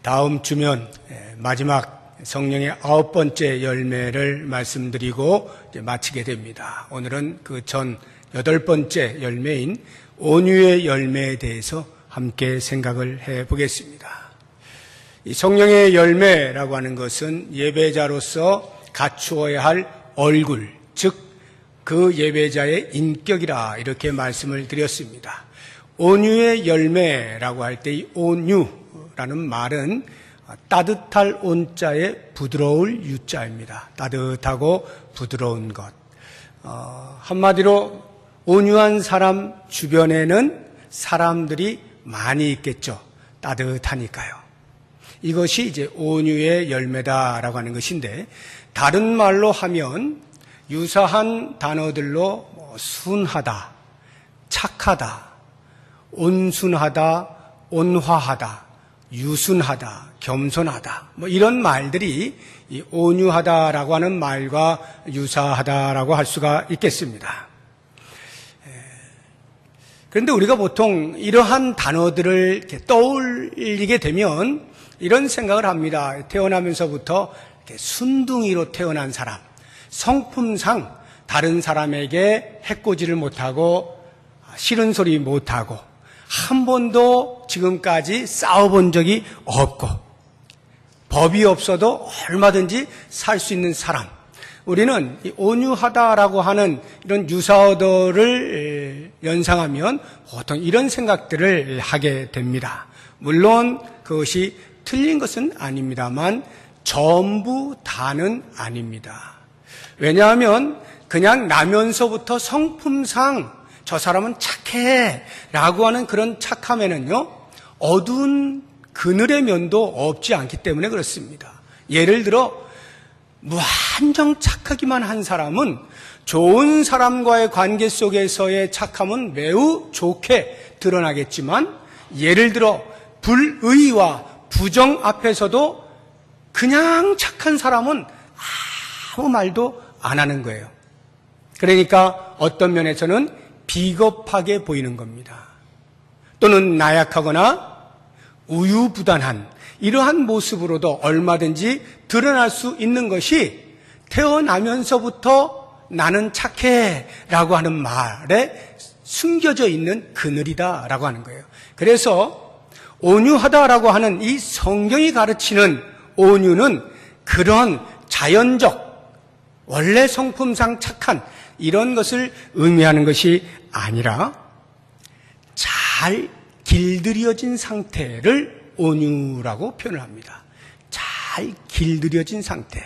다음 주면 마지막 성령의 9번째 열매를 말씀드리고 이제 마치게 됩니다. 오늘은 그 전 8번째 열매인 온유의 열매에 대해서 함께 생각을 해 보겠습니다. 이 성령의 열매라고 하는 것은 예배자로서 갖추어야 할 얼굴, 즉 그 예배자의 인격이라 이렇게 말씀을 드렸습니다. 온유의 열매라고 할 때 이 온유라는 말은 따뜻할 온자에 부드러울 유자입니다. 따뜻하고 부드러운 것. 한마디로 온유한 사람 주변에는 사람들이 많이 있겠죠. 따뜻하니까요. 이것이 이제 온유의 열매다라고 하는 것인데, 다른 말로 하면 유사한 단어들로 순하다, 착하다, 온순하다, 온화하다, 유순하다, 겸손하다, 이런 말들이 이 온유하다라고 하는 말과 유사하다라고 할 수가 있겠습니다. 그런데 우리가 보통 이러한 단어들을 이렇게 떠올리게 되면 이런 생각을 합니다. 태어나면서부터 이렇게 순둥이로 태어난 사람, 성품상 다른 사람에게 해코지를 못하고 싫은 소리 못하고 한 번도 지금까지 싸워본 적이 없고 법이 없어도 얼마든지 살 수 있는 사람. 우리는 이 온유하다라고 하는 이런 유사어들을 연상하면 보통 이런 생각들을 하게 됩니다. 물론 그것이 틀린 것은 아닙니다만 전부 다는 아닙니다. 왜냐하면 그냥 나면서부터 성품상 저 사람은 착해 라고 하는 그런 착함에는요, 어두운 그늘의 면도 없지 않기 때문에 그렇습니다. 예를 들어 무한정 착하기만 한 사람은 좋은 사람과의 관계 속에서의 착함은 매우 좋게 드러나겠지만, 예를 들어 불의와 부정 앞에서도 그냥 착한 사람은 아무 말도 안 하는 거예요. 그러니까 어떤 면에서는 비겁하게 보이는 겁니다. 또는 나약하거나 우유부단한 이러한 모습으로도 얼마든지 드러날 수 있는 것이 태어나면서부터 나는 착해 라고 하는 말에 숨겨져 있는 그늘이다 라고 하는 거예요. 그래서 온유하다라고 하는 이 성경이 가르치는 온유는 그런 자연적 원래 성품상 착한 이런 것을 의미하는 것이 아니라 잘 길들여진 상태를 온유라고 표현을 합니다. 잘 길들여진 상태.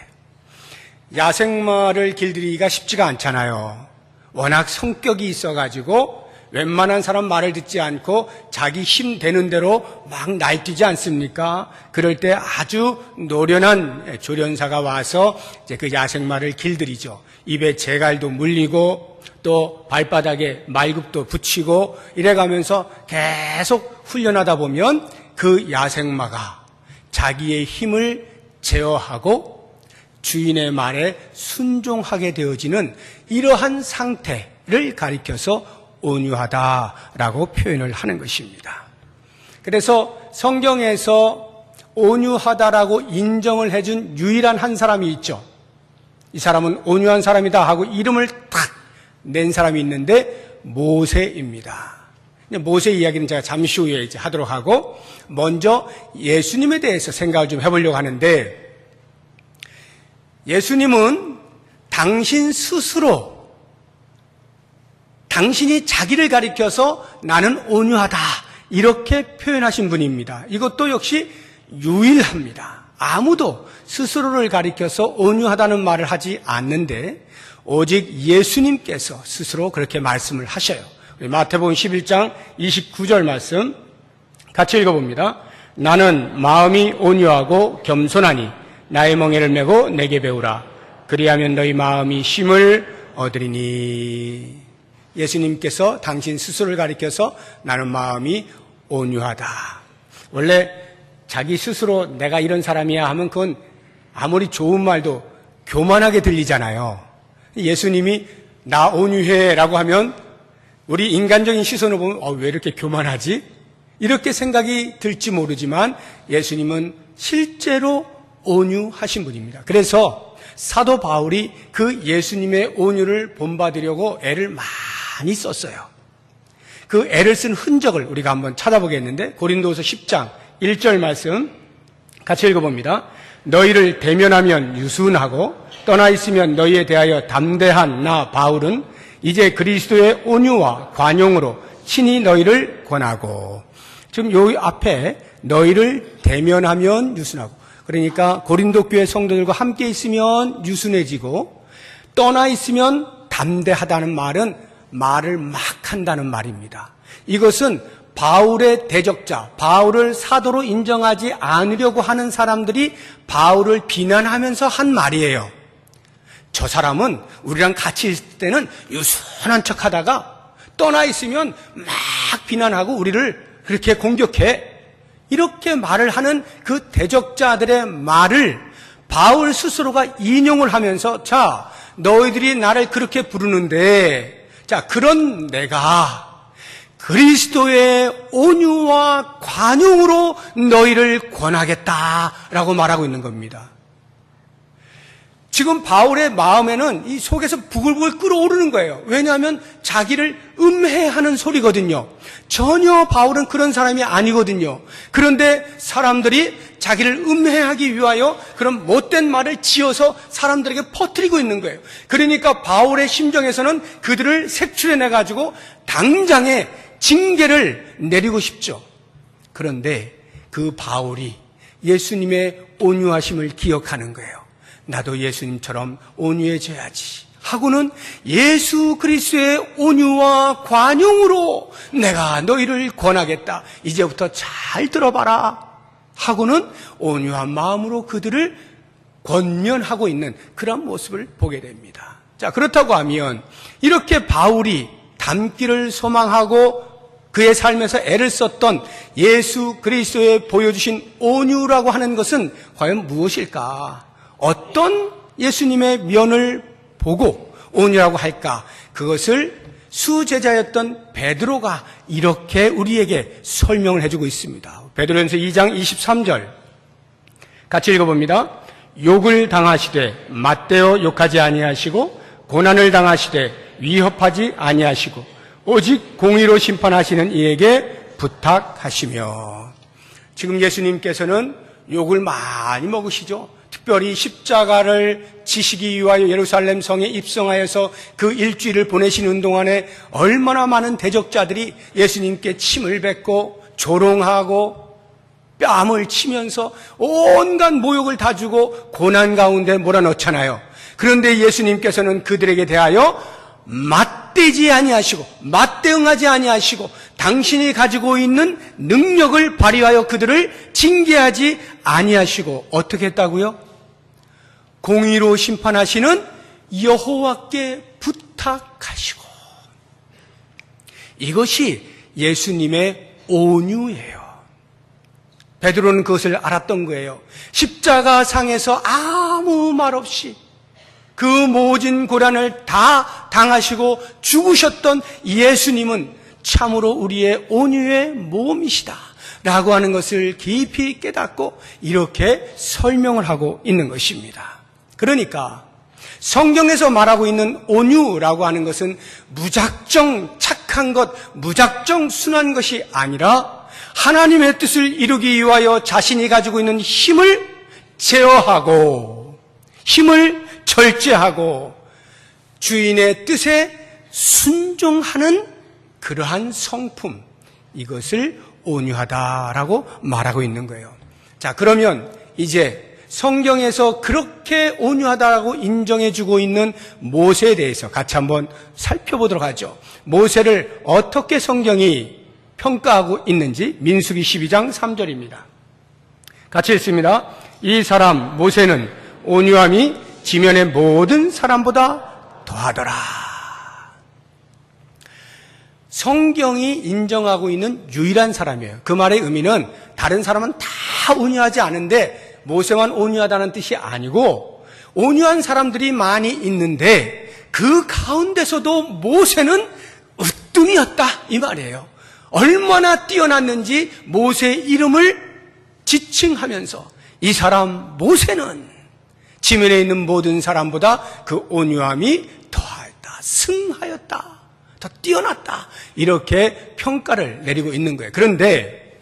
야생마를 길들이기가 쉽지가 않잖아요. 워낙 성격이 있어가지고 웬만한 사람 말을 듣지 않고 자기 힘 되는 대로 막 날뛰지 않습니까? 그럴 때 아주 노련한 조련사가 와서 이제 그 야생마를 길들이죠. 입에 재갈도 물리고 또 발바닥에 말굽도 붙이고 이래가면서 계속 훈련하다 보면 그 야생마가 자기의 힘을 제어하고 주인의 말에 순종하게 되어지는 이러한 상태를 가리켜서 온유하다라고 표현을 하는 것입니다. 그래서 성경에서 온유하다라고 인정을 해준 유일한 한 사람이 있죠. 이 사람은 온유한 사람이다 하고 이름을 딱 낸 사람이 있는데 모세입니다. 모세 이야기는 제가 잠시 후에 이제 하도록 하고, 먼저 예수님에 대해서 생각을 좀 해보려고 하는데, 예수님은 당신 스스로 당신이 자기를 가리켜서 나는 온유하다 이렇게 표현하신 분입니다. 이것도 역시 유일합니다. 아무도 스스로를 가리켜서 온유하다는 말을 하지 않는데 오직 예수님께서 스스로 그렇게 말씀을 하셔요. 마태복음 11장 29절 말씀 같이 읽어봅니다. 나는 마음이 온유하고 겸손하니 나의 멍에를 메고 내게 배우라. 그리하면 너희 마음이 쉼을 얻으리니. 예수님께서 당신 스스로를 가리켜서 나는 마음이 온유하다. 원래 자기 스스로 내가 이런 사람이야 하면 그건 아무리 좋은 말도 교만하게 들리잖아요. 예수님이 나 온유해 라고 하면 우리 인간적인 시선으로 보면 왜 이렇게 교만하지? 이렇게 생각이 들지 모르지만 예수님은 실제로 온유하신 분입니다. 그래서 사도 바울이 그 예수님의 온유를 본받으려고 애를 많이 썼어요. 그 애를 쓴 흔적을 우리가 한번 찾아보겠는데, 고린도후서 10장 1절 말씀 같이 읽어봅니다. 너희를 대면하면 유순하고 떠나 있으면 너희에 대하여 담대한 나 바울은 이제 그리스도의 온유와 관용으로 친히 너희를 권하고. 지금 요 앞에 너희를 대면하면 유순하고, 그러니까 고린도 교회 성도들과 함께 있으면 유순해지고 떠나 있으면 담대하다는 말은 말을 막 한다는 말입니다. 이것은 바울의 대적자, 바울을 사도로 인정하지 않으려고 하는 사람들이 바울을 비난하면서 한 말이에요. 저 사람은 우리랑 같이 있을 때는 유순한 척 하다가 떠나 있으면 막 비난하고 우리를 그렇게 공격해. 이렇게 말을 하는 그 대적자들의 말을 바울 스스로가 인용을 하면서, 자, 너희들이 나를 그렇게 부르는데, 자, 그런 내가 그리스도의 온유와 관용으로 너희를 권하겠다라고 말하고 있는 겁니다. 지금 바울의 마음에는 이 속에서 부글부글 끓어오르는 거예요. 왜냐하면 자기를 음해하는 소리거든요. 전혀 바울은 그런 사람이 아니거든요. 그런데 사람들이 자기를 음해하기 위하여 그런 못된 말을 지어서 사람들에게 퍼뜨리고 있는 거예요. 그러니까 바울의 심정에서는 그들을 색출해내가지고 당장에 징계를 내리고 싶죠. 그런데 그 바울이 예수님의 온유하심을 기억하는 거예요. 나도 예수님처럼 온유해져야지 하고는 예수 그리스도의 온유와 관용으로 내가 너희를 권하겠다. 이제부터 잘 들어봐라 하고는 온유한 마음으로 그들을 권면하고 있는 그런 모습을 보게 됩니다. 자, 그렇다고 하면 이렇게 바울이 닮기를 소망하고 그의 삶에서 애를 썼던 예수 그리스도의 보여주신 온유라고 하는 것은 과연 무엇일까? 어떤 예수님의 면을 보고 온유라고 할까? 그것을 수제자였던 베드로가 이렇게 우리에게 설명을 해주고 있습니다. 베드로전서 2장 23절 같이 읽어봅니다. 욕을 당하시되 맞대어 욕하지 아니하시고 고난을 당하시되 위협하지 아니하시고 오직 공의로 심판하시는 이에게 부탁하시며. 지금 예수님께서는 욕을 많이 먹으시죠. 특별히 십자가를 지시기 위하여 예루살렘 성에 입성하여서 그 일주일을 보내시는 동안에 얼마나 많은 대적자들이 예수님께 침을 뱉고 조롱하고 뺨을 치면서 온갖 모욕을 다 주고 고난 가운데 몰아넣잖아요. 그런데 예수님께서는 그들에게 대하여 맞대지 아니하시고 맞대응하지 아니하시고 당신이 가지고 있는 능력을 발휘하여 그들을 징계하지 아니하시고 어떻게 했다고요? 공의로 심판하시는 여호와께 부탁하시고. 이것이 예수님의 온유예요. 베드로는 그것을 알았던 거예요. 십자가 상에서 아무 말 없이 그 모진 고난을 다 당하시고 죽으셨던 예수님은 참으로 우리의 온유의 몸이시다 라고 하는 것을 깊이 깨닫고 이렇게 설명을 하고 있는 것입니다. 그러니까 성경에서 말하고 있는 온유라고 하는 것은 무작정 착한 것, 무작정 순한 것이 아니라 하나님의 뜻을 이루기 위하여 자신이 가지고 있는 힘을 제어하고 힘을 절제하고 주인의 뜻에 순종하는 그러한 성품, 이것을 온유하다라고 말하고 있는 거예요. 자, 그러면 이제 성경에서 그렇게 온유하다라고 인정해주고 있는 모세에 대해서 같이 한번 살펴보도록 하죠. 모세를 어떻게 성경이 평가하고 있는지 민수기 12장 3절입니다. 같이 읽습니다. 이 사람 모세는 온유함이 지면의 모든 사람보다 더하더라. 성경이 인정하고 있는 유일한 사람이에요. 그 말의 의미는 다른 사람은 다 온유하지 않은데 모세만 온유하다는 뜻이 아니고 온유한 사람들이 많이 있는데 그 가운데서도 모세는 으뜸이었다 이 말이에요. 얼마나 뛰어났는지 모세의 이름을 지칭하면서 이 사람 모세는 지면에 있는 모든 사람보다 그 온유함이 더하였다, 승하였다, 더 뛰어났다, 이렇게 평가를 내리고 있는 거예요. 그런데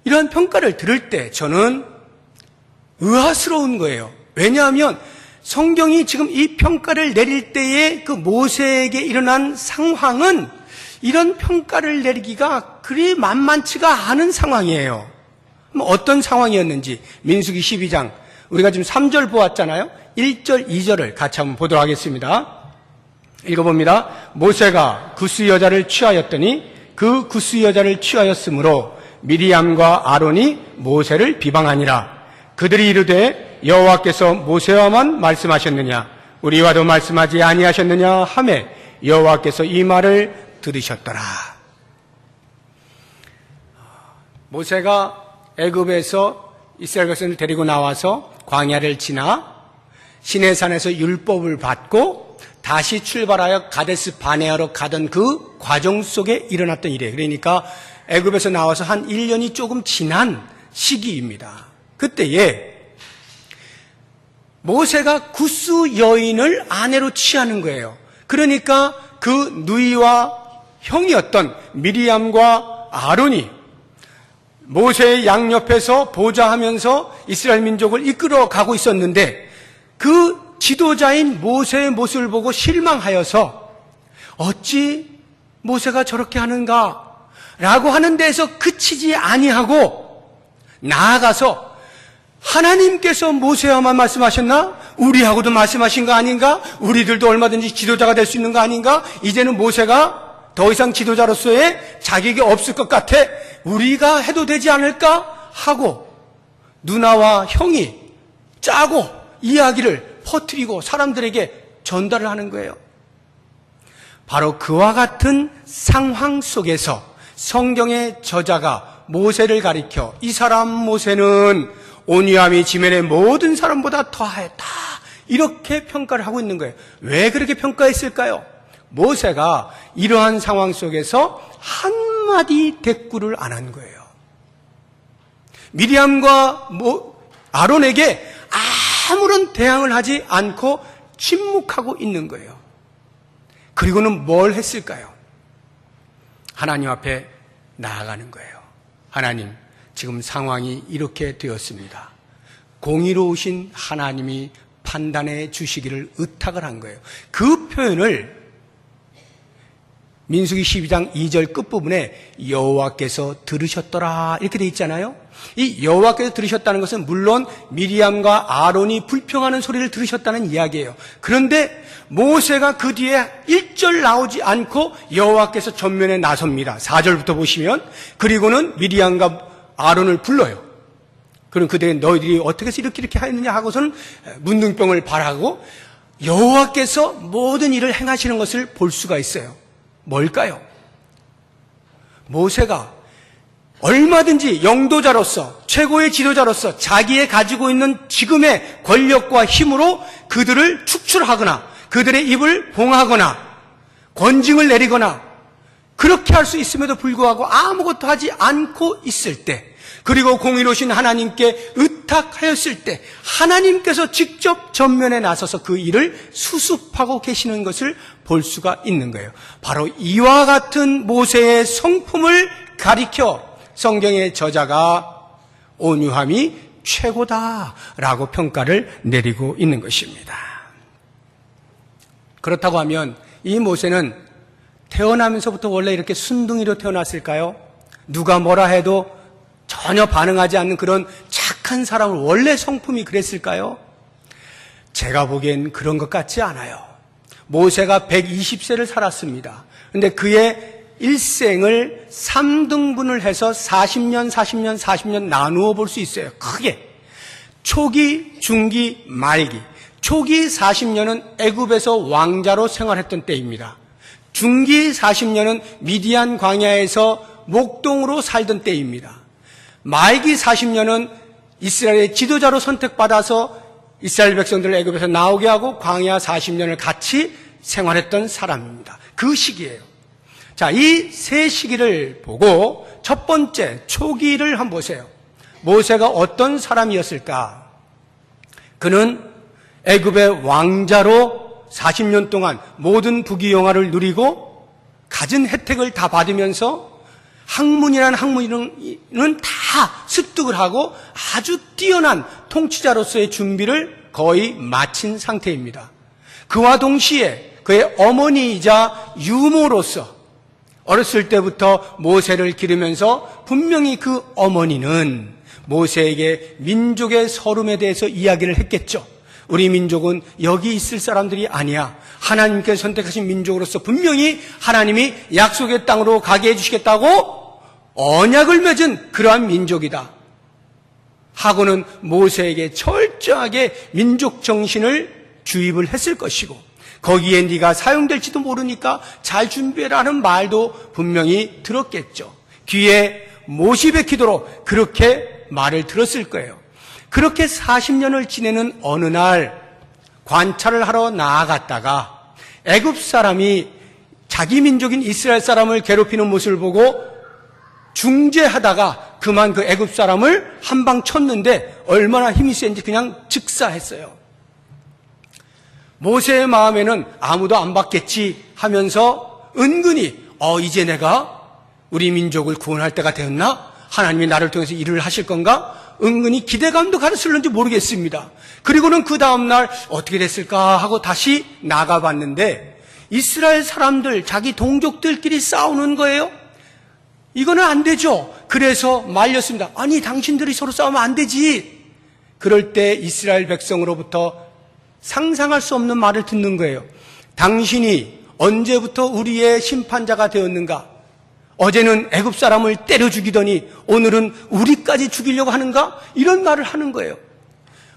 이러한 평가를 들을 때 저는 의아스러운 거예요. 왜냐하면 성경이 지금 이 평가를 내릴 때에 그 모세에게 일어난 상황은 이런 평가를 내리기가 그리 만만치가 않은 상황이에요. 어떤 상황이었는지 민수기 12장 우리가 지금 3절 보았잖아요. 1절, 2절을 같이 한번 보도록 하겠습니다. 읽어봅니다. 모세가 구스 여자를 취하였더니 그 구스 여자를 취하였으므로 미리암과 아론이 모세를 비방하니라. 그들이 이르되 여호와께서 모세와만 말씀하셨느냐 우리와도 말씀하지 아니하셨느냐 하매 여호와께서 이 말을 들으셨더라. 모세가 애굽에서 이스라엘 백성을 데리고 나와서 광야를 지나 시내산에서 율법을 받고 다시 출발하여 가데스 바네아로 가던 그 과정 속에 일어났던 일이에요. 그러니까 애굽에서 나와서 한 1년이 조금 지난 시기입니다. 그때에 모세가 구스 여인을 아내로 취하는 거예요. 그러니까 그 누이와 형이었던 미리암과 아론이 모세의 양옆에서 보좌하면서 이스라엘 민족을 이끌어 가고 있었는데 그 지도자인 모세의 모습을 보고 실망하여서 어찌 모세가 저렇게 하는가 라고 하는 데에서 그치지 아니하고 나아가서 하나님께서 모세와만 말씀하셨나? 우리하고도 말씀하신 거 아닌가? 우리들도 얼마든지 지도자가 될 수 있는 거 아닌가? 이제는 모세가 더 이상 지도자로서의 자격이 없을 것 같아. 우리가 해도 되지 않을까? 하고 누나와 형이 짜고 이야기를 퍼뜨리고 사람들에게 전달을 하는 거예요. 바로 그와 같은 상황 속에서 성경의 저자가 모세를 가리켜 이 사람 모세는 온유함이 지면의 모든 사람보다 더하였다, 이렇게 평가를 하고 있는 거예요. 왜 그렇게 평가했을까요? 모세가 이러한 상황 속에서 한마디 대꾸를 안 한 거예요. 미리암과 아론에게 아무런 대항을 하지 않고 침묵하고 있는 거예요. 그리고는 뭘 했을까요? 하나님 앞에 나아가는 거예요. 하나님, 지금 상황이 이렇게 되었습니다. 공의로우신 하나님이 판단해 주시기를 의탁을 한 거예요. 그 표현을 민수기 12장 2절 끝부분에 여호와께서 들으셨더라 이렇게 돼 있잖아요. 이 여호와께서 들으셨다는 것은 물론 미리암과 아론이 불평하는 소리를 들으셨다는 이야기예요. 그런데 모세가 그 뒤에 1절 나오지 않고 여호와께서 전면에 나섭니다. 4절부터 보시면 그리고는 미리암과 아론을 불러요. 그럼 그들이 너희들이 어떻게 해서 이렇게 하였느냐 하고서는 문둥병을 발하고 여호와께서 모든 일을 행하시는 것을 볼 수가 있어요. 뭘까요? 모세가 얼마든지 영도자로서 최고의 지도자로서 자기의 가지고 있는 지금의 권력과 힘으로 그들을 축출하거나 그들의 입을 봉하거나 권징을 내리거나 그렇게 할 수 있음에도 불구하고 아무것도 하지 않고 있을 때, 그리고 공의로우신 하나님께 의탁하였을 때 하나님께서 직접 전면에 나서서 그 일을 수습하고 계시는 것을 볼 수가 있는 거예요. 바로 이와 같은 모세의 성품을 가리켜 성경의 저자가 온유함이 최고다라고 평가를 내리고 있는 것입니다. 그렇다고 하면 이 모세는 태어나면서부터 원래 이렇게 순둥이로 태어났을까요? 누가 뭐라 해도 전혀 반응하지 않는 그런 착한 사람을 원래 성품이 그랬을까요? 제가 보기엔 그런 것 같지 않아요. 모세가 120세를 살았습니다. 그런데 그의 일생을 3등분을 해서 40년 나누어 볼 수 있어요. 크게. 초기, 중기, 말기. 초기 40년은 애굽에서 왕자로 생활했던 때입니다. 중기 40년은 미디안 광야에서 목동으로 살던 때입니다. 말기 40년은 이스라엘의 지도자로 선택받아서 이스라엘 백성들을 애굽에서 나오게 하고 광야 40년을 같이 생활했던 사람입니다. 그 시기예요. 자, 이 세 시기를 보고 첫 번째 초기를 한번 보세요. 모세가 어떤 사람이었을까? 그는 애굽의 왕자로 40년 동안 모든 부귀영화를 누리고 가진 혜택을 다 받으면서 학문이라는 학문은 다 습득을 하고 아주 뛰어난 통치자로서의 준비를 거의 마친 상태입니다. 그와 동시에 그의 어머니이자 유모로서 어렸을 때부터 모세를 기르면서 분명히 그 어머니는 모세에게 민족의 서름에 대해서 이야기를 했겠죠. 우리 민족은 여기 있을 사람들이 아니야. 하나님께서 선택하신 민족으로서 분명히 하나님이 약속의 땅으로 가게 해주시겠다고 언약을 맺은 그러한 민족이다 하고는 모세에게 철저하게 민족 정신을 주입을 했을 것이고, 거기에 네가 사용될지도 모르니까 잘 준비해라는 말도 분명히 들었겠죠. 귀에 못이 박히도록 그렇게 말을 들었을 거예요. 그렇게 40년을 지내는 어느 날 관찰을 하러 나아갔다가 애굽 사람이 자기 민족인 이스라엘 사람을 괴롭히는 모습을 보고 중재하다가 그만 그 애굽 사람을 한 방 쳤는데 얼마나 힘이 센지 그냥 즉사했어요. 모세의 마음에는 아무도 안 받겠지 하면서 은근히 이제 내가 우리 민족을 구원할 때가 되었나? 하나님이 나를 통해서 일을 하실 건가? 은근히 기대감도 가르쳤는지 모르겠습니다. 그리고는 그 다음날 어떻게 됐을까 하고 다시 나가봤는데 이스라엘 사람들, 자기 동족들끼리 싸우는 거예요. 이거는 안 되죠. 그래서 말렸습니다. 아니, 당신들이 서로 싸우면 안 되지. 그럴 때 이스라엘 백성으로부터 상상할 수 없는 말을 듣는 거예요. 당신이 언제부터 우리의 심판자가 되었는가? 어제는 애굽 사람을 때려 죽이더니 오늘은 우리까지 죽이려고 하는가? 이런 말을 하는 거예요.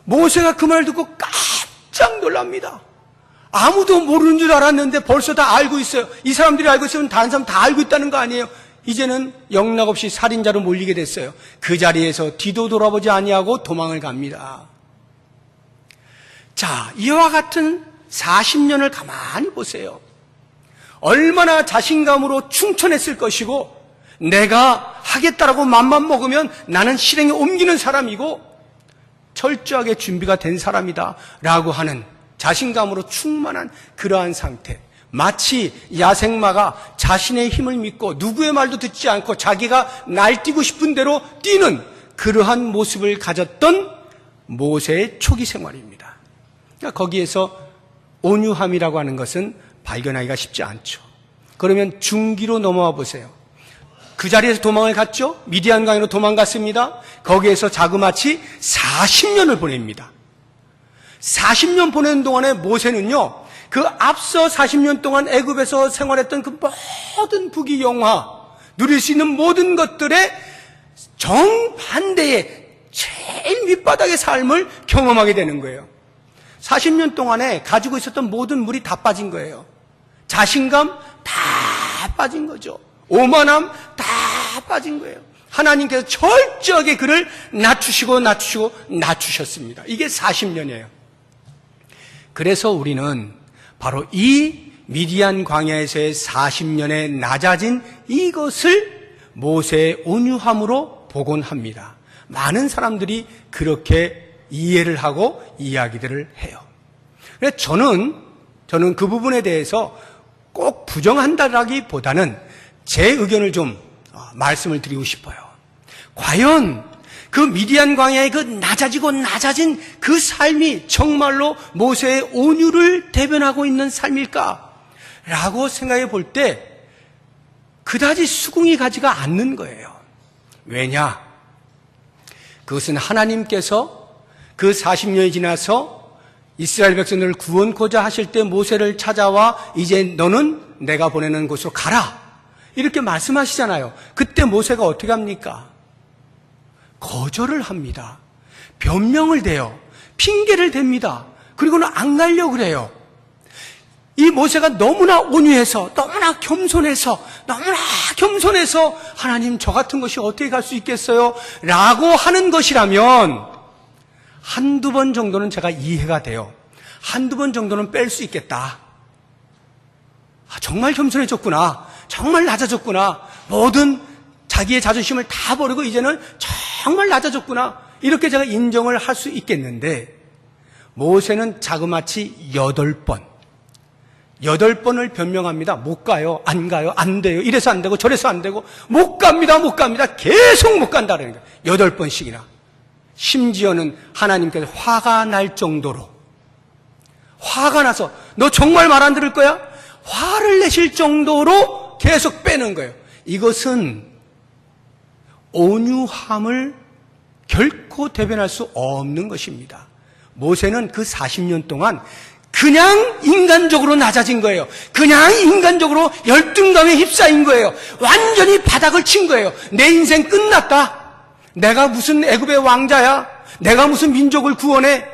모세가 그 말 듣고 깜짝 놀랍니다. 아무도 모르는 줄 알았는데 벌써 다 알고 있어요. 이 사람들이 알고 있으면 다른 사람 다 알고 있다는 거 아니에요. 이제는 영락없이 살인자로 몰리게 됐어요. 그 자리에서 뒤도 돌아보지 아니하고 도망을 갑니다. 자, 이와 같은 40년을 가만히 보세요. 얼마나 자신감으로 충천했을 것이고, 내가 하겠다라고 맘만 먹으면 나는 실행에 옮기는 사람이고 철저하게 준비가 된 사람이다 라고 하는 자신감으로 충만한 그러한 상태. 마치 야생마가 자신의 힘을 믿고 누구의 말도 듣지 않고 자기가 날뛰고 싶은 대로 뛰는 그러한 모습을 가졌던 모세의 초기 생활입니다. 그러니까 거기에서 온유함이라고 하는 것은 발견하기가 쉽지 않죠. 그러면 중기로 넘어와 보세요. 그 자리에서 도망을 갔죠. 미디안 강으로 도망갔습니다. 거기에서 자그마치 40년을 보냅니다. 40년 보내는 동안에 모세는요, 그 앞서 40년 동안 애굽에서 생활했던 그 모든 부귀영화, 누릴 수 있는 모든 것들의 정반대의 제일 밑바닥의 삶을 경험하게 되는 거예요. 40년 동안에 가지고 있었던 모든 물이 다 빠진 거예요. 자신감 다 빠진 거죠. 오만함 다 빠진 거예요. 하나님께서 철저하게 그를 낮추셨습니다. 이게 40년이에요. 그래서 우리는 바로 이 미디안 광야에서의 40년의 낮아진 이것을 모세의 온유함으로 복원합니다. 많은 사람들이 그렇게 이해를 하고 이야기들을 해요. 그래서 저는 그 부분에 대해서 꼭 부정한다라기보다는 제 의견을 좀 말씀을 드리고 싶어요. 과연 그 미디안 광야의 그 낮아진 그 삶이 정말로 모세의 온유를 대변하고 있는 삶일까? 라고 생각해 볼 때 그다지 수긍이 가지가 않는 거예요. 왜냐? 그것은 하나님께서 그 40년이 지나서 이스라엘 백성들을 구원코자 하실 때 모세를 찾아와 이제 너는 내가 보내는 곳으로 가라. 이렇게 말씀하시잖아요. 그때 모세가 어떻게 합니까? 거절을 합니다. 변명을 대요. 핑계를 댑니다. 그리고는 안 가려고 그래요. 이 모세가 너무나 온유해서 너무나 겸손해서 하나님 저 같은 것이 어떻게 갈 수 있겠어요? 라고 하는 것이라면 한두 번 정도는 제가 이해가 돼요. 한두 번 정도는 뺄 수 있겠다. 정말 겸손해졌구나. 정말 낮아졌구나. 모든 자기의 자존심을 다 버리고 이제는 정말 낮아졌구나. 이렇게 제가 인정을 할 수 있겠는데, 모세는 자그마치 8번을 변명합니다. 못 가요, 안 가요, 안 돼요, 이래서 안 되고 저래서 안 되고, 못 갑니다, 계속 못 간다는 거예요. 8번씩이나. 심지어는 하나님께서 화가 날 정도로, 화가 나서 너 정말 말 안 들을 거야? 화를 내실 정도로 계속 빼는 거예요. 이것은 온유함을 결코 대변할 수 없는 것입니다. 모세는 그 40년 동안 그냥 인간적으로 낮아진 거예요. 그냥 인간적으로 열등감에 휩싸인 거예요. 완전히 바닥을 친 거예요. 내 인생 끝났다. 내가 무슨 애굽의 왕자야? 내가 무슨 민족을 구원해?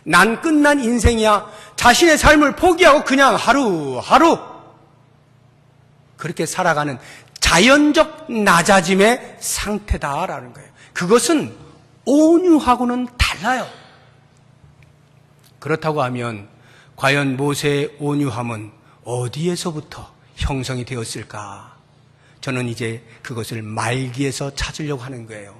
난 끝난 인생이야. 자신의 삶을 포기하고 그냥 하루하루 그렇게 살아가는 자연적 낮아짐의 상태다라는 거예요. 그것은 온유하고는 달라요. 그렇다고 하면 과연 모세의 온유함은 어디에서부터 형성이 되었을까? 저는 이제 그것을 말기에서 찾으려고 하는 거예요.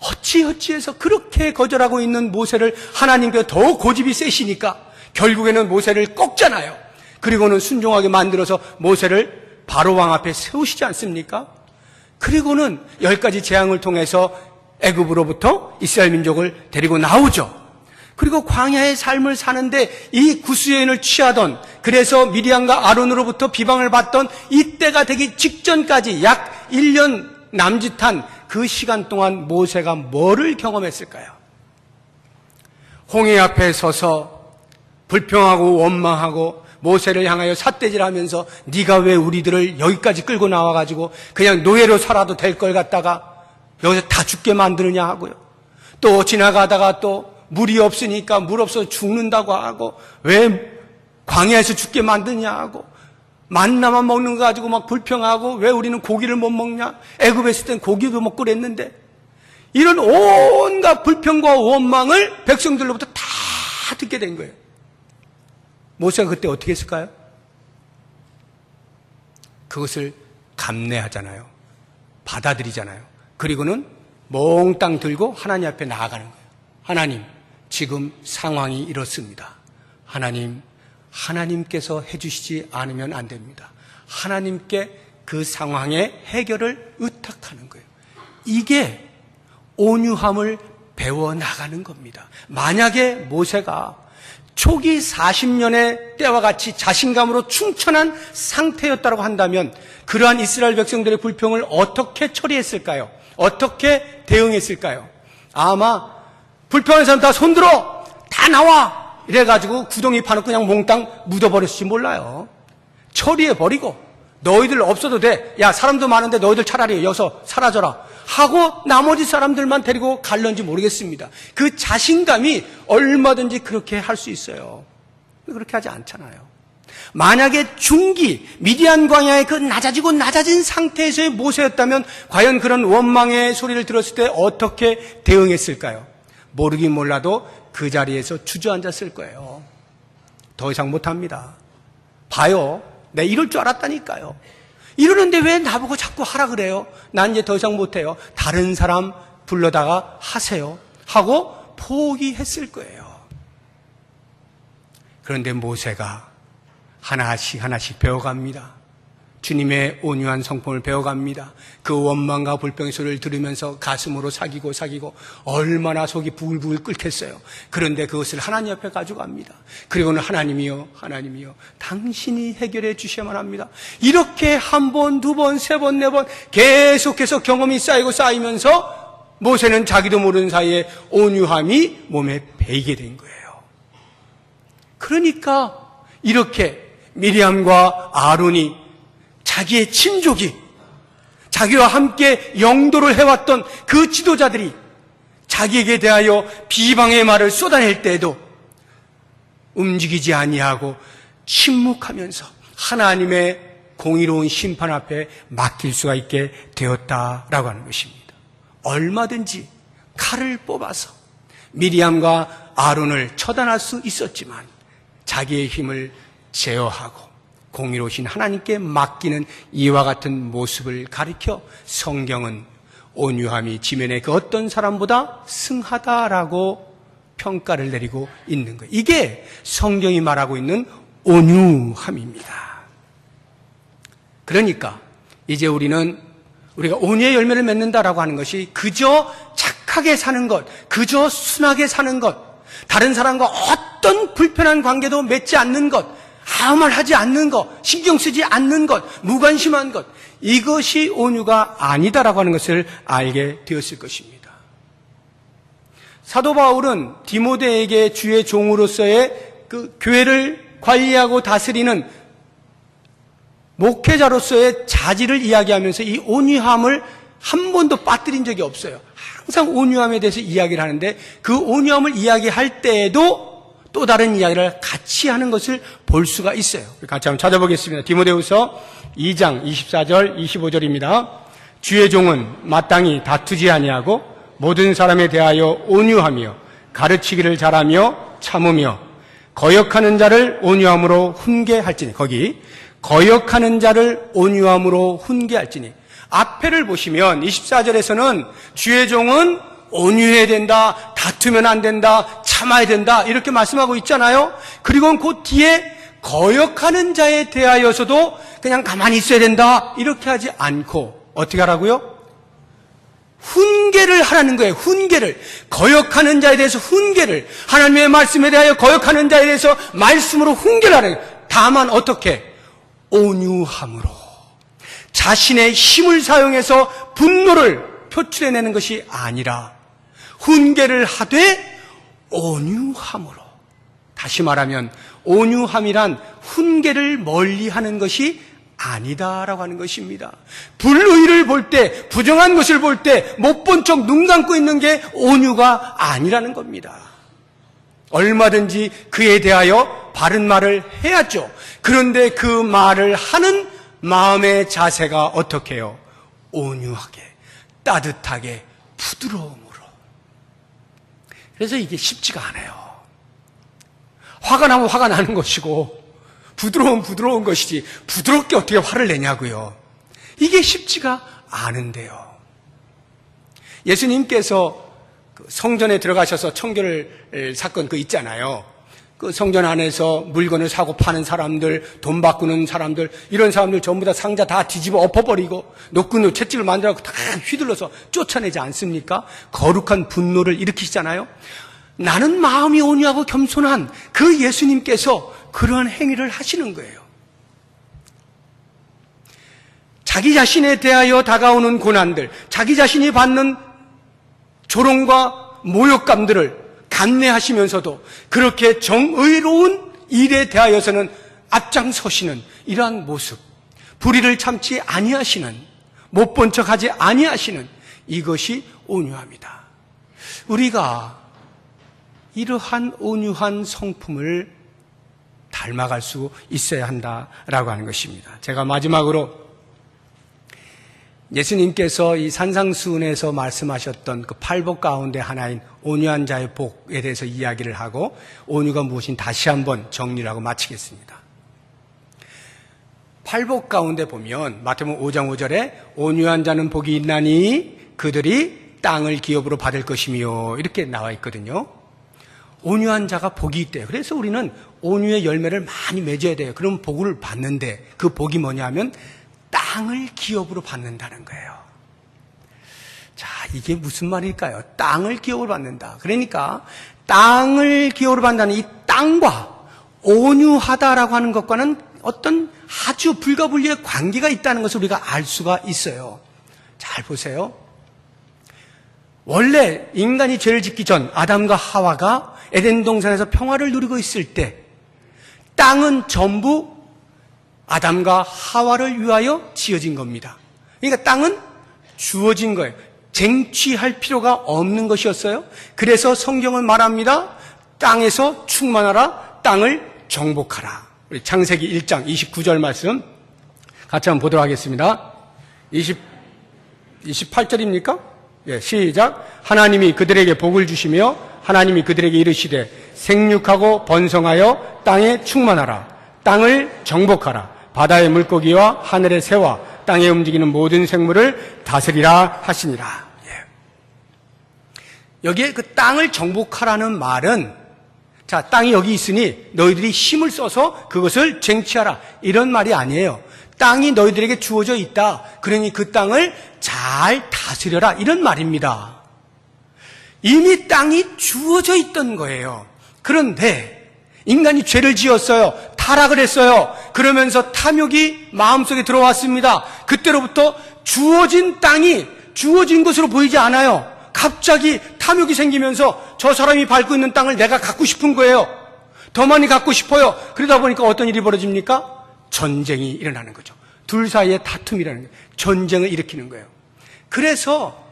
어찌어찌해서 그렇게 거절하고 있는 모세를 하나님께서 더 고집이 세시니까 결국에는 모세를 꺾잖아요. 그리고는 순종하게 만들어서 모세를 바로 왕 앞에 세우시지 않습니까? 그리고는 10가지 재앙을 통해서 애굽으로부터 이스라엘 민족을 데리고 나오죠. 그리고 광야의 삶을 사는데 이 구수여인을 취하던, 그래서 미리암과 아론으로부터 비방을 받던 이때가 되기 직전까지 약 1년 남짓한 그 시간 동안 모세가 뭐를 경험했을까요? 홍해 앞에 서서 불평하고 원망하고 모세를 향하여 삿대질하면서 네가 왜 우리들을 여기까지 끌고 나와가지고 그냥 노예로 살아도 될 걸 갖다가 여기서 다 죽게 만드느냐 하고요. 또 지나가다가 또 물이 없으니까 물 없어서 죽는다고 하고 왜 광야에서 죽게 만드냐 하고 만나만 먹는 거 가지고 막 불평하고 왜 우리는 고기를 못 먹냐? 애굽에 있을 땐 고기도 먹고 그랬는데, 이런 온갖 불평과 원망을 백성들로부터 다 듣게 된 거예요. 모세가 그때 어떻게 했을까요? 그것을 감내하잖아요. 받아들이잖아요. 그리고는 몽땅 들고 하나님 앞에 나아가는 거예요. 하나님, 지금 상황이 이렇습니다. 하나님께서 해주시지 않으면 안 됩니다. 하나님께 그 상황의 해결을 의탁하는 거예요. 이게 온유함을 배워나가는 겁니다. 만약에 모세가 초기 40년의 때와 같이 자신감으로 충천한 상태였다고 한다면 그러한 이스라엘 백성들의 불평을 어떻게 처리했을까요? 어떻게 대응했을까요? 아마 불평하는 사람 다 손들어! 다 나와! 이래가지고 구덩이 파놓고 그냥 몽땅 묻어버렸을지 몰라요. 처리해버리고 너희들 없어도 돼. 야, 사람도 많은데 너희들 차라리 여기서 사라져라 하고 나머지 사람들만 데리고 갈런지 모르겠습니다. 그 자신감이 얼마든지 그렇게 할 수 있어요. 그렇게 하지 않잖아요. 만약에 중기 미디안 광야의 그 낮아진 상태에서의 모세였다면 과연 그런 원망의 소리를 들었을 때 어떻게 대응했을까요? 모르긴 몰라도 그 자리에서 주저앉았을 거예요. 더 이상 못합니다. 봐요. 내가 이럴 줄 알았다니까요. 이러는데 왜 나보고 자꾸 하라 그래요? 난 이제 더 이상 못해요. 다른 사람 불러다가 하세요 하고 포기했을 거예요. 그런데 모세가 하나씩 배워갑니다. 주님의 온유한 성품을 배워갑니다. 그 원망과 불평의 소리를 들으면서 가슴으로 사기고 얼마나 속이 부글부글 끓겠어요. 그런데 그것을 하나님 앞에 가져갑니다. 그리고는 하나님이요 당신이 해결해 주셔야만 합니다. 이렇게 한 번, 두 번, 세 번, 네 번 계속해서 경험이 쌓이면서 모세는 자기도 모르는 사이에 온유함이 몸에 배이게 된 거예요. 그러니까 이렇게 미리암과 아론이 자기의 친족이 자기와 함께 영도를 해왔던 그 지도자들이 자기에게 대하여 비방의 말을 쏟아낼 때에도 움직이지 아니하고 침묵하면서 하나님의 공의로운 심판 앞에 맡길 수가 있게 되었다라고 하는 것입니다. 얼마든지 칼을 뽑아서 미리암과 아론을 처단할 수 있었지만 자기의 힘을 제어하고 공의로우신 하나님께 맡기는 이와 같은 모습을 가리켜 성경은 온유함이 지면의 그 어떤 사람보다 승하다라고 평가를 내리고 있는 거예요. 이게 성경이 말하고 있는 온유함입니다. 그러니까 이제 우리가 온유의 열매를 맺는다라고 하는 것이 그저 착하게 사는 것, 그저 순하게 사는 것, 다른 사람과 어떤 불편한 관계도 맺지 않는 것, 아무 말 하지 않는 것, 신경 쓰지 않는 것, 무관심한 것, 이것이 온유가 아니다라고 하는 것을 알게 되었을 것입니다. 사도 바울은 디모데에게 주의 종으로서의 그 교회를 관리하고 다스리는 목회자로서의 자질을 이야기하면서 이 온유함을 한 번도 빠뜨린 적이 없어요. 항상 온유함에 대해서 이야기를 하는데 그 온유함을 이야기할 때에도 또 다른 이야기를 같이 하는 것을 볼 수가 있어요. 같이 한번 찾아보겠습니다. 디모데후서 2장 24절 25절입니다. 주의 종은 마땅히 다투지 아니하고 모든 사람에 대하여 온유하며 가르치기를 잘하며 참으며 거역하는 자를 온유함으로 훈계할지니, 거기 거역하는 자를 온유함으로 훈계할지니, 앞에를 보시면 24절에서는 주의 종은 온유해야 된다, 다투면 안 된다, 참아야 된다 이렇게 말씀하고 있잖아요. 그리고 그 뒤에 거역하는 자에 대하여서도 그냥 가만히 있어야 된다 이렇게 하지 않고 어떻게 하라고요? 훈계를 하라는 거예요. 훈계를. 거역하는 자에 대해서 훈계를, 하나님의 말씀에 대하여 거역하는 자에 대해서 말씀으로 훈계를 하라는 거예요. 다만 어떻게? 온유함으로. 자신의 힘을 사용해서 분노를 표출해내는 것이 아니라 훈계를 하되 온유함으로. 다시 말하면 온유함이란 훈계를 멀리하는 것이 아니다라고 하는 것입니다. 불의를 볼 때, 부정한 것을 볼 때 못 본 척 눈 감고 있는 게 온유가 아니라는 겁니다. 얼마든지 그에 대하여 바른 말을 해야죠. 그런데 그 말을 하는 마음의 자세가 어떻게 해요? 온유하게, 따뜻하게, 부드러움으로. 그래서 이게 쉽지가 않아요. 화가 나면 화가 나는 것이고 부드러운 것이지 부드럽게 어떻게 화를 내냐고요. 이게 쉽지가 않은데요. 예수님께서 성전에 들어가셔서 청결 사건 있잖아요. 그 성전 안에서 물건을 사고 파는 사람들, 돈 바꾸는 사람들, 이런 사람들 전부 다 상자 다 뒤집어 엎어버리고 노끈으로 채찍을 만들어서 다 휘둘러서 쫓아내지 않습니까? 거룩한 분노를 일으키시잖아요. 나는 마음이 온유하고 겸손한 그 예수님께서 그러한 행위를 하시는 거예요. 자기 자신에 대하여 다가오는 고난들, 자기 자신이 받는 조롱과 모욕감들을 감내하시면서도 그렇게 정의로운 일에 대하여서는 앞장서시는 이러한 모습, 불의를 참지 아니하시는, 못 본 척하지 아니하시는 이것이 온유함이다. 우리가 이러한 온유한 성품을 닮아갈 수 있어야 한다라고 하는 것입니다. 제가 마지막으로 예수님께서 이 산상수훈에서 말씀하셨던 그 8복 가운데 하나인 온유한 자의 복에 대해서 이야기를 하고 온유가 무엇인지 다시 한번 정리를 하고 마치겠습니다. 8복 가운데 보면 마태복음 5장 5절에 온유한 자는 복이 있나니 그들이 땅을 기업으로 받을 것이며 이렇게 나와 있거든요. 온유한 자가 복이 있대요. 그래서 우리는 온유의 열매를 많이 맺어야 돼요. 그럼 복을 받는데 그 복이 뭐냐 하면 땅을 기업으로 받는다는 거예요. 자, 이게 무슨 말일까요? 땅을 기업으로 받는다. 그러니까 땅을 기업으로 받는다는 이 땅과 온유하다라고 하는 것과는 어떤 아주 불가분리의 관계가 있다는 것을 우리가 알 수가 있어요. 잘 보세요. 원래 인간이 죄를 짓기 전 아담과 하와가 에덴 동산에서 평화를 누리고 있을 때 땅은 전부 아담과 하와를 위하여 지어진 겁니다. 그러니까 땅은 주어진 거예요. 쟁취할 필요가 없는 것이었어요. 그래서 성경은 말합니다. 땅에서 충만하라, 땅을 정복하라. 우리 창세기 1장 29절 말씀 같이 한번 보도록 하겠습니다. 28절입니까? 예, 시작. 하나님이 그들에게 복을 주시며 하나님이 그들에게 이르시되 생육하고 번성하여 땅에 충만하라, 땅을 정복하라, 바다의 물고기와 하늘의 새와 땅에 움직이는 모든 생물을 다스리라 하시니라. 여기에 그 땅을 정복하라는 말은, 자, 땅이 여기 있으니 너희들이 힘을 써서 그것을 쟁취하라, 이런 말이 아니에요. 땅이 너희들에게 주어져 있다, 그러니 그 땅을 잘 다스려라, 이런 말입니다. 이미 땅이 주어져 있던 거예요. 그런데 인간이 죄를 지었어요. 타락을 했어요. 그러면서 탐욕이 마음속에 들어왔습니다. 그때로부터 주어진 땅이 주어진 것으로 보이지 않아요. 갑자기 탐욕이 생기면서 저 사람이 밟고 있는 땅을 내가 갖고 싶은 거예요. 더 많이 갖고 싶어요. 그러다 보니까 어떤 일이 벌어집니까? 전쟁이 일어나는 거죠. 둘 사이의 다툼이라는 거예요. 전쟁을 일으키는 거예요. 그래서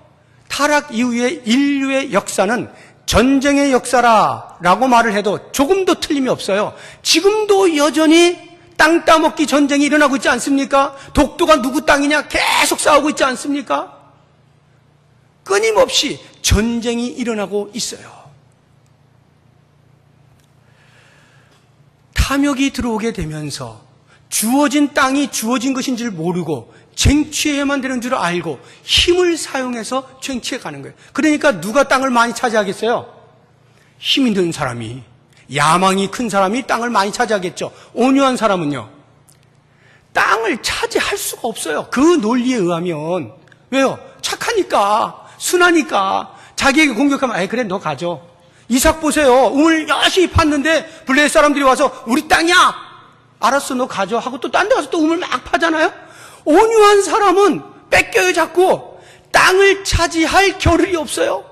타락 이후의 인류의 역사는 전쟁의 역사라고 말을 해도 조금도 틀림이 없어요. 지금도 여전히 땅 따먹기 전쟁이 일어나고 있지 않습니까? 독도가 누구 땅이냐 계속 싸우고 있지 않습니까? 끊임없이 전쟁이 일어나고 있어요. 탐욕이 들어오게 되면서 주어진 땅이 주어진 것인 줄 모르고 쟁취해야만 되는 줄 알고 힘을 사용해서 쟁취해 가는 거예요. 그러니까 누가 땅을 많이 차지하겠어요? 힘 있는 사람이, 야망이 큰 사람이 땅을 많이 차지하겠죠. 온유한 사람은요, 땅을 차지할 수가 없어요. 그 논리에 의하면. 왜요? 착하니까, 순하니까. 자기에게 공격하면, 그래, 너 가져. 이삭 보세요. 우물 열심히 팠는데 블레셋 사람들이 와서 우리 땅이야, 알았어, 너 가져 하고 또 딴 데 가서 또 우물 막 파잖아요. 온유한 사람은 뺏겨요. 자꾸 땅을 차지할 겨를이 없어요.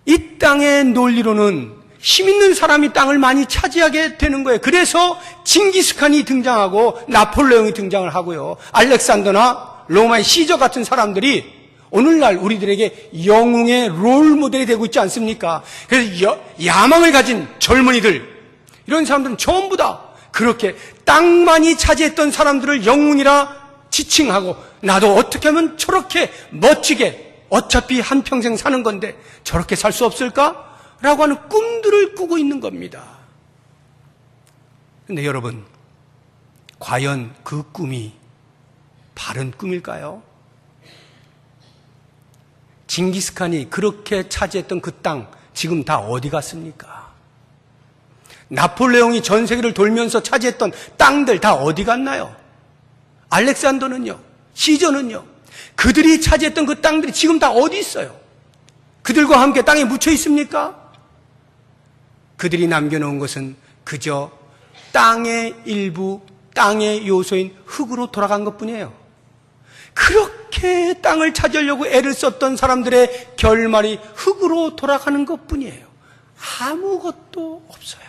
이 땅의 논리로는 힘 있는 사람이 땅을 많이 차지하게 되는 거예요. 그래서 징기스칸이 등장하고 나폴레옹이 등장을 하고요, 알렉산더나 로마의 시저 같은 사람들이 오늘날 우리들에게 영웅의 롤 모델이 되고 있지 않습니까? 그래서 야망을 가진 젊은이들, 이런 사람들은 전부 다 그렇게 땅만이 차지했던 사람들을 영웅이라 지칭하고, 나도 어떻게 하면 저렇게 멋지게, 어차피 한평생 사는 건데 저렇게 살 수 없을까? 라고 하는 꿈들을 꾸고 있는 겁니다. 그런데 여러분, 과연 그 꿈이 바른 꿈일까요? 징기스칸이 그렇게 차지했던 그 땅, 지금 다 어디 갔습니까? 나폴레옹이 전 세계를 돌면서 차지했던 땅들 다 어디 갔나요? 알렉산더는요? 시저는요? 그들이 차지했던 그 땅들이 지금 다 어디 있어요? 그들과 함께 땅에 묻혀 있습니까? 그들이 남겨놓은 것은 그저 땅의 일부, 땅의 요소인 흙으로 돌아간 것뿐이에요. 그렇게 땅을 차지하려고 애를 썼던 사람들의 결말이 흙으로 돌아가는 것뿐이에요. 아무것도 없어요.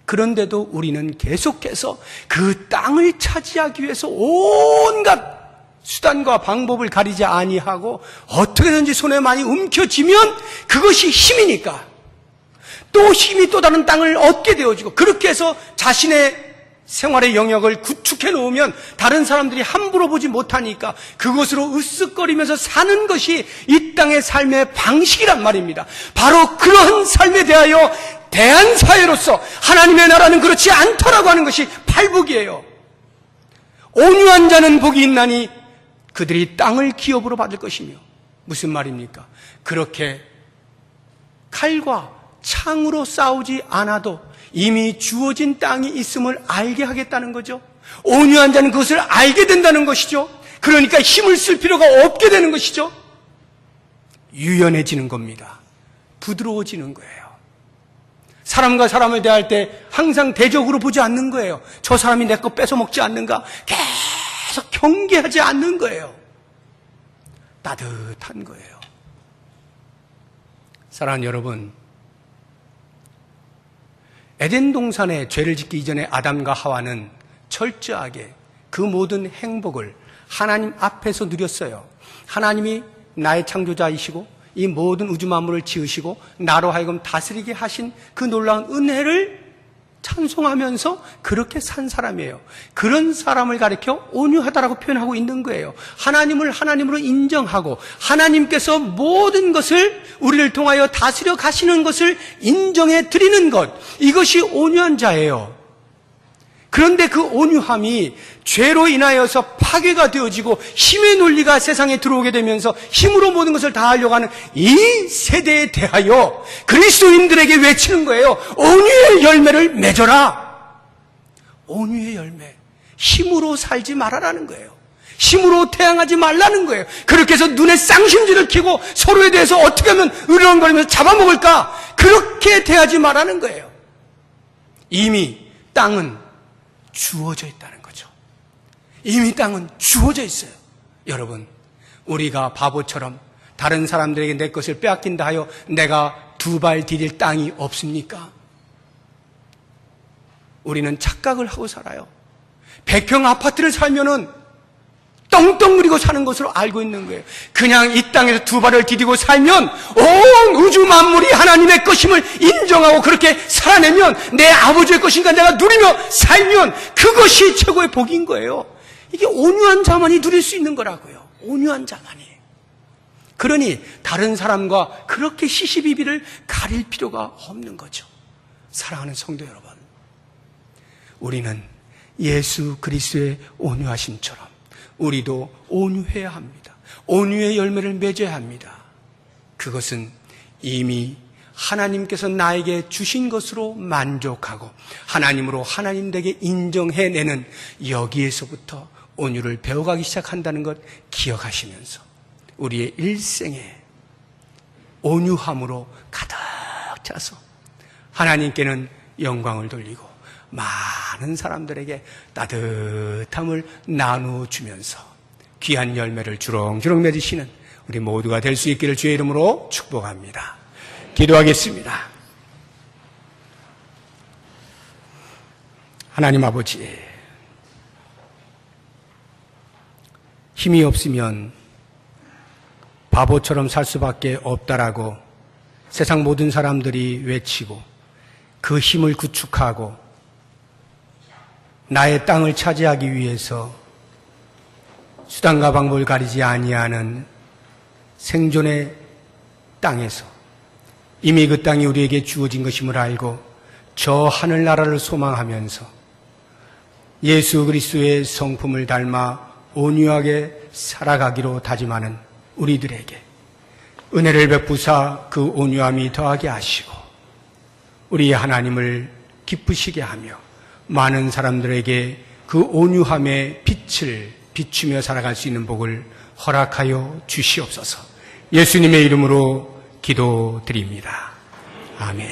그런데도 우리는 계속해서 그 땅을 차지하기 위해서 온갖 수단과 방법을 가리지 아니하고 어떻게든지 손에 많이 움켜쥐면 그것이 힘이니까 또 힘이 또 다른 땅을 얻게 되어지고, 그렇게 해서 자신의 생활의 영역을 구축해 놓으면 다른 사람들이 함부로 보지 못하니까 그것으로 으쓱거리면서 사는 것이 이 땅의 삶의 방식이란 말입니다. 바로 그러한 삶에 대하여 대한 사회로서 하나님의 나라는 그렇지 않다라고 하는 것이 팔복이에요. 온유한 자는 복이 있나니 그들이 땅을 기업으로 받을 것이며. 무슨 말입니까? 그렇게 칼과 창으로 싸우지 않아도 이미 주어진 땅이 있음을 알게 하겠다는 거죠. 온유한 자는 그것을 알게 된다는 것이죠. 그러니까 힘을 쓸 필요가 없게 되는 것이죠. 유연해지는 겁니다. 부드러워지는 거예요. 사람과 사람을 대할 때 항상 대적으로 보지 않는 거예요. 저 사람이 내 거 뺏어먹지 않는가? 계속 경계하지 않는 거예요. 따뜻한 거예요. 사랑하는 여러분, 에덴 동산에 죄를 짓기 이전에 아담과 하와는 철저하게 그 모든 행복을 하나님 앞에서 누렸어요. 하나님이 나의 창조자이시고 이 모든 우주 만물을 지으시고 나로 하여금 다스리게 하신 그 놀라운 은혜를 찬송하면서 그렇게 산 사람이에요. 그런 사람을 가리켜 온유하다라고 표현하고 있는 거예요. 하나님을 하나님으로 인정하고 하나님께서 모든 것을 우리를 통하여 다스려 가시는 것을 인정해 드리는 것, 이것이 온유한 자예요. 그런데 그 온유함이 죄로 인하여서 파괴가 되어지고 힘의 논리가 세상에 들어오게 되면서 힘으로 모든 것을 다 하려고 하는 이 세대에 대하여 그리스도인들에게 외치는 거예요. 온유의 열매를 맺어라. 온유의 열매. 힘으로 살지 말아라는 거예요. 힘으로 태양하지 말라는 거예요. 그렇게 해서 눈에 쌍심지를 켜고 서로에 대해서 어떻게 하면 으르렁거리면서 잡아먹을까? 그렇게 대하지 말라는 거예요. 이미 땅은 주어져 있다는 거죠. 이미 땅은 주어져 있어요. 여러분, 우리가 바보처럼 다른 사람들에게 내 것을 빼앗긴다 하여 내가 두 발 디딜 땅이 없습니까? 우리는 착각을 하고 살아요. 100평 아파트를 살면은 떵떵거리고 사는 것으로 알고 있는 거예요. 그냥 이 땅에서 두 발을 디디고 살면 온 우주 만물이 하나님의 것임을 인정하고 그렇게 살아내면 내 아버지의 것인가 내가 누리며 살면 그것이 최고의 복인 거예요. 이게 온유한 자만이 누릴 수 있는 거라고요. 온유한 자만이. 그러니 다른 사람과 그렇게 시시비비를 가릴 필요가 없는 거죠. 사랑하는 성도 여러분, 우리는 예수 그리스도의 온유하심처럼 우리도 온유해야 합니다. 온유의 열매를 맺어야 합니다. 그것은 이미 하나님께서 나에게 주신 것으로 만족하고 하나님으로 하나님에게 인정해내는 여기에서부터 온유를 배워가기 시작한다는 것 기억하시면서 우리의 일생에 온유함으로 가득 차서 하나님께는 영광을 돌리고 많은 사람들에게 따뜻함을 나누어주면서 귀한 열매를 주렁주렁 맺으시는 우리 모두가 될 수 있기를 주의 이름으로 축복합니다. 기도하겠습니다. 하나님 아버지, 힘이 없으면 바보처럼 살 수밖에 없다라고 세상 모든 사람들이 외치고 그 힘을 구축하고 나의 땅을 차지하기 위해서 수단과 방법을 가리지 아니하는 생존의 땅에서 이미 그 땅이 우리에게 주어진 것임을 알고 저 하늘나라를 소망하면서 예수 그리스도의 성품을 닮아 온유하게 살아가기로 다짐하는 우리들에게 은혜를 베푸사 그 온유함이 더하게 하시고 우리의 하나님을 기쁘시게 하며 많은 사람들에게 그 온유함의 빛을 비추며 살아갈 수 있는 복을 허락하여 주시옵소서. 예수님의 이름으로 기도드립니다. 아멘.